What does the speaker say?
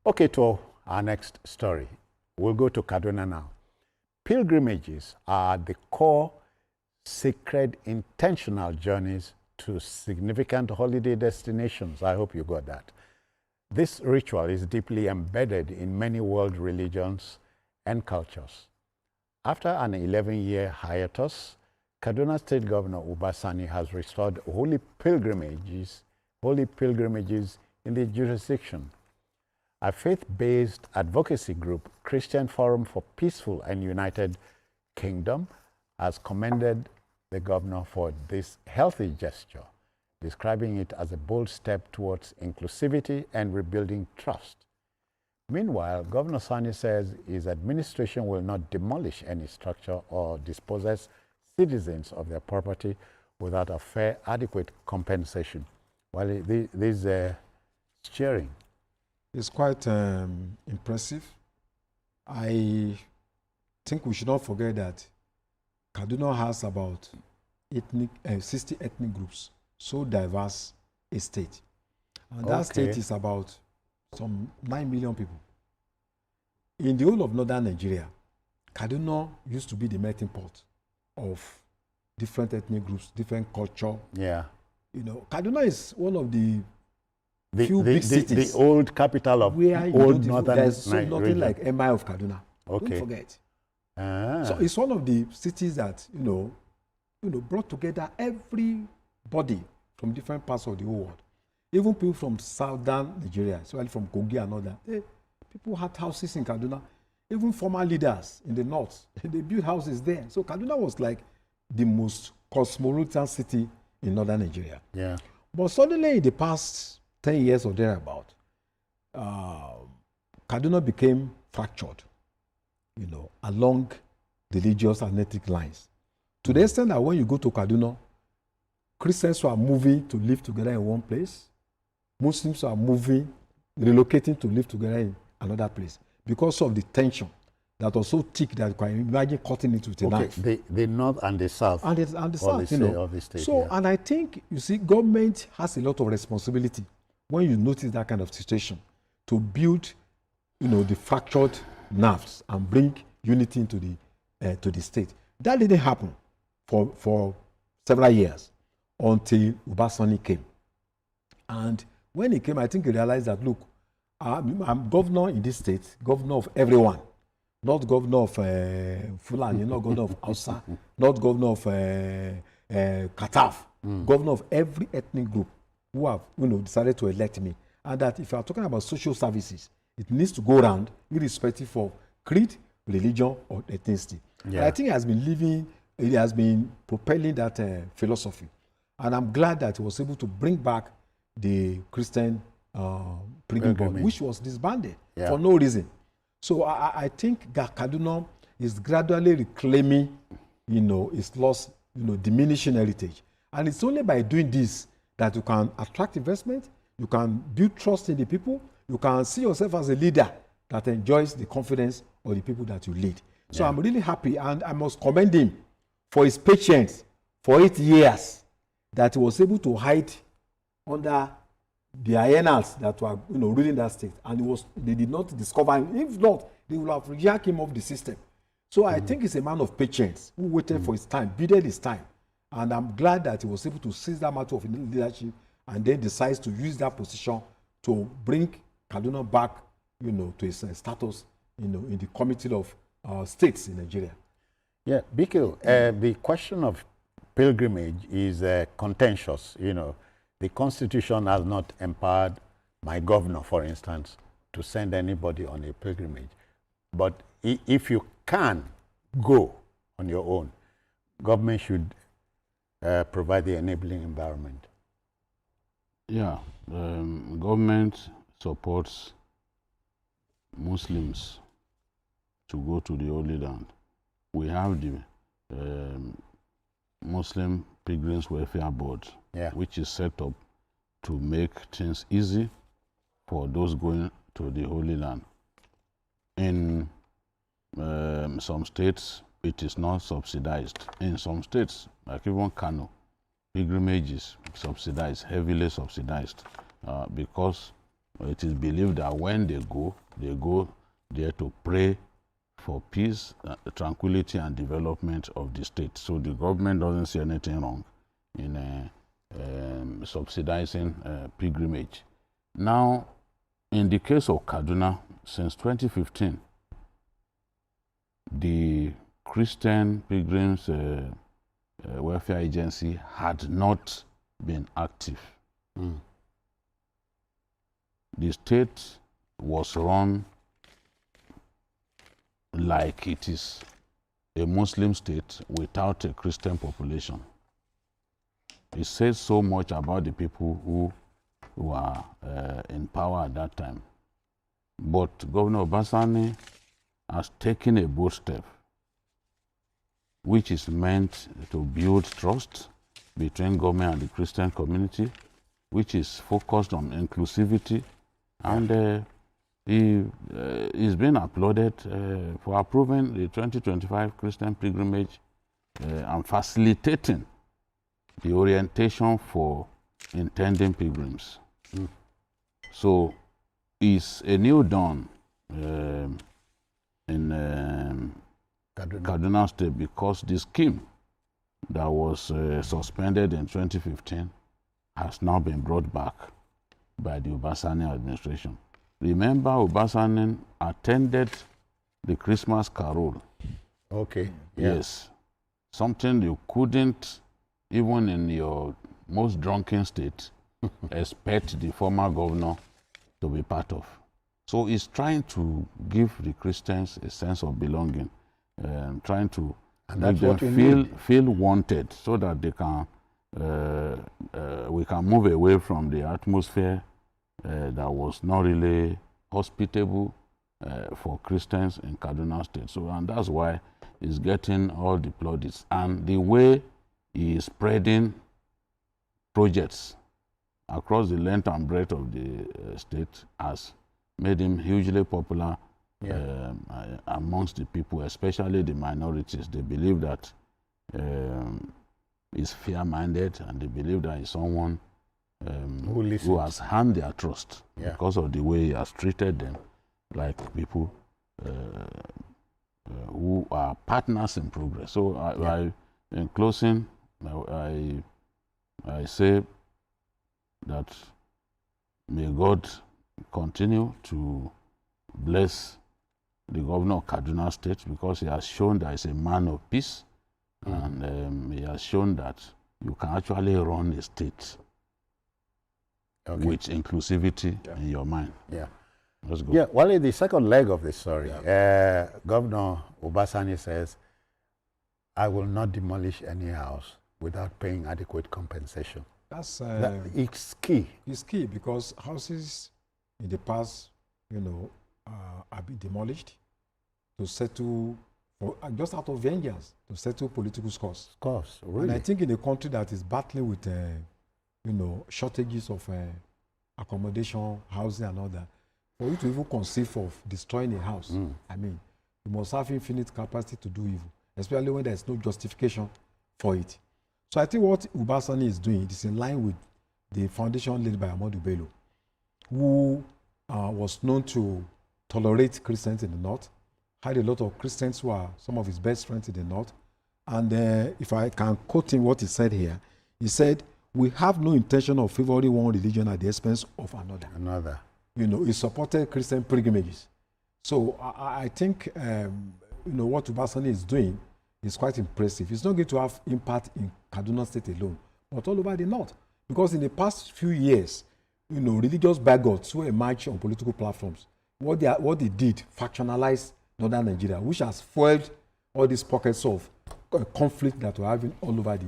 Okay, to our next story. We'll go to Kaduna now. Pilgrimages are the core, sacred, intentional journeys to significant holiday destinations. I hope you got that. This ritual is deeply embedded in many world religions and cultures. After an 11-year hiatus, Kaduna State Governor Sani has restored holy pilgrimages in the jurisdiction. A faith-based advocacy group, Christian Forum for Peaceful and United Kingdom, has commended the governor for this healthy gesture, describing it as a bold step towards inclusivity and rebuilding trust. Meanwhile, Governor Sani says his administration will not demolish any structure or dispossess citizens of their property without a fair, adequate compensation. While this cheering. It's quite impressive. I think we should not forget that Kaduna has about 60 ethnic groups, so diverse a state. And that state is about some 9 million people. In the whole of northern Nigeria, Kaduna used to be the melting pot of different ethnic groups, different culture. Yeah. You know, Kaduna is one of the few big cities. The old capital of old northern There's nothing like Emir of Kaduna. Okay. Don't forget. So it's one of the cities that, brought together everybody from different parts of the whole world. Even people from southern Nigeria, especially from Kogi and all that. People had houses in Kaduna. Even former leaders in the north, they built houses there. So Kaduna was like the most cosmopolitan city in northern Nigeria. Yeah. But suddenly in the past 10 years or thereabout, Kaduna became fractured, along the religious and ethnic lines. To the extent that when you go to Kaduna, Christians were moving to live together in one place. Muslims are relocating to live together in another place because of the tension that was so thick that you can imagine cutting it with a knife. The north and the south. And the south, of the state. So, and I think, government has a lot of responsibility when you notice that kind of situation to build, the fractured nerves and bring unity into to the state. That didn't happen for several years until Sani came. And when he came, I think he realized that, look, I'm governor in this state, governor of everyone, not governor of Fulani, not governor of Hausa, not governor of Kataf, governor of every ethnic group who have decided to elect me. And that if you are talking about social services, it needs to go around irrespective of creed, religion, or ethnicity. Yeah. I think it has been propelling that philosophy. And I'm glad that he was able to bring back the Christian pilgrimage, which was disbanded for no reason. So I think that Kaduna is gradually reclaiming, its lost, diminishing heritage. And it's only by doing this that you can attract investment, you can build trust in the people, you can see yourself as a leader that enjoys the confidence of the people that you lead. So I'm really happy, and I must commend him for his patience for 8 years that he was able to hide under the hyenas that were ruling that state, and they did not discover him. If not, they would have rejected him off the system. So I think he's a man of patience who waited for his time, bided his time, and I'm glad that he was able to seize that matter of leadership and then decides to use that position to bring Kaduna back, to its status, in the committee of states in Nigeria. Yeah, Biko, the question of pilgrimage is contentious. The Constitution has not empowered my governor, for instance, to send anybody on a pilgrimage. But if you can go on your own, government should provide the enabling environment. Yeah, government supports Muslims to go to the Holy Land. We have the Muslim Pilgrims Welfare Board, which is set up to make things easy for those going to the Holy Land. In some states, it is not subsidized. In some states, like even Kano, pilgrimage is subsidized, heavily subsidized, because it is believed that when they go there to pray for peace, tranquility, and development of the state. So the government doesn't see anything wrong in subsidizing pilgrimage. Now, in the case of Kaduna, since 2015, the Christian Pilgrims Welfare Agency had not been active. The state was run like it is a Muslim state without a Christian population. It says so much about the people who were in power at that time. But Governor Sani has taken a bold step, which is meant to build trust between government and the Christian community, which is focused on inclusivity, and he's been applauded for approving the 2025 Christian pilgrimage and facilitating the orientation for intending pilgrims. So it's a new dawn in Kaduna State, because the scheme that was suspended in 2015 has now been brought back by the Obasani administration. Remember, Obasani attended the Christmas carol. Okay. Yeah. Yes. Something you couldn't, even in your most drunken state, expect the former governor to be part of. So he's trying to give the Christians a sense of belonging, trying to make them feel wanted, so that they can we can move away from the atmosphere that was not really hospitable for Christians in Kaduna State. So, and that's why he's getting all the plaudits. And the way he is spreading projects across the length and breadth of the state has made him hugely popular amongst the people, especially the minorities. They believe that he's fair-minded, and they believe that he's someone who has earned their trust because of the way he has treated them like people who are partners in progress. So in closing, I say that may God continue to bless the governor of Kaduna State, because he has shown that he's a man of peace, and he has shown that you can actually run a state with inclusivity in your mind. Yeah. Let's go. Yeah, well, in the second leg of the story, Governor Obasani says, I will not demolish any house without paying adequate compensation. It's key. It's key, because houses in the past, have been demolished to settle, just out of vengeance, to settle political scores. Of course, really. And I think in a country that is battling with, shortages of accommodation, housing, and all that, for you to even conceive of destroying a house, I mean, you must have infinite capacity to do evil, especially when there is no justification for it. So I think what Obasani is doing is in line with the foundation led by Ahmadu Bello, who was known to tolerate Christians in the North, had a lot of Christians who are some of his best friends in the North. And if I can quote him what he said here, he said, "We have no intention of favoring one religion at the expense of another." He supported Christian pilgrimages. So I think, what Obasani is doing is quite impressive. It's not going to have impact in Kaduna State alone, but all over the North. Because in the past few years, religious bigots who emerged on political platforms, what they did, factionalized northern Nigeria, which has fueled all these pockets of conflict that we're having all over the